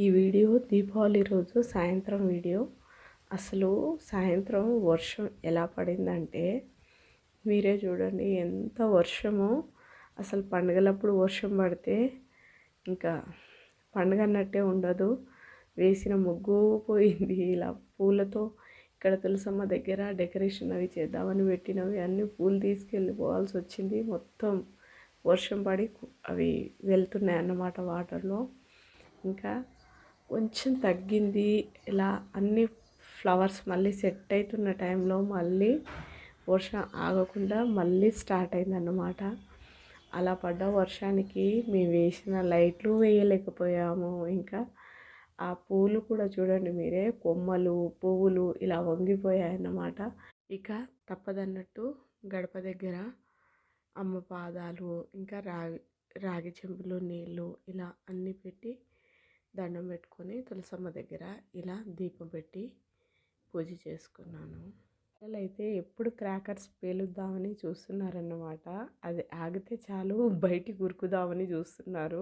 ఈ వీడియో దీపావళి రోజు సాయంత్రం వీడియో. అసలు సాయంత్రం వర్షం ఎలా పడిందంటే మీరే చూడండి, ఎంత వర్షమో. అసలు పండుగలప్పుడు వర్షం పడితే ఇంకా పండుగ అన్నట్టే ఉండదు. వేసిన ముగ్గు పోయింది. ఇలా పూలతో ఇక్కడ తులసమ్మ దగ్గర డెకరేషన్ అవి చేద్దామని పెట్టినవి అన్ని పూలు తీసుకెళ్ళిపోవాల్సి వచ్చింది. మొత్తం వర్షం పడి అవి వెళ్తున్నాయి అన్నమాట వాటర్లో. ఇంకా కొంచెం తగ్గింది. ఇలా అన్ని ఫ్లవర్స్ మళ్ళీ సెట్ అవుతున్న టైంలో మళ్ళీ వర్షం ఆగకుండా మళ్ళీ స్టార్ట్ అయిందన్నమాట. అలా పడ్డ వర్షానికి మేము వేసిన లైట్లు వేయలేకపోయాము. ఇంకా ఆ పూలు కూడా చూడండి మీరే, కొమ్మలు పువ్వులు ఇలా వంగిపోయాయన్నమాట. ఇక తప్పదన్నట్టు గడప దగ్గర అమ్మ పాదాలు, ఇంకా రాగి చెంబులో నీళ్ళు ఇలా అన్నీ పెట్టి దండం పెట్టుకొని తులసమ్మ దగ్గర ఇలా దీపం పెట్టి పూజ చేసుకున్నాను. పిల్లలైతే ఎప్పుడు క్రాకర్స్ పేలుద్దామని చూస్తున్నారన్నమాట. అది ఆగితే చాలు బయటికి ఉరుకుదామని చూస్తున్నారు.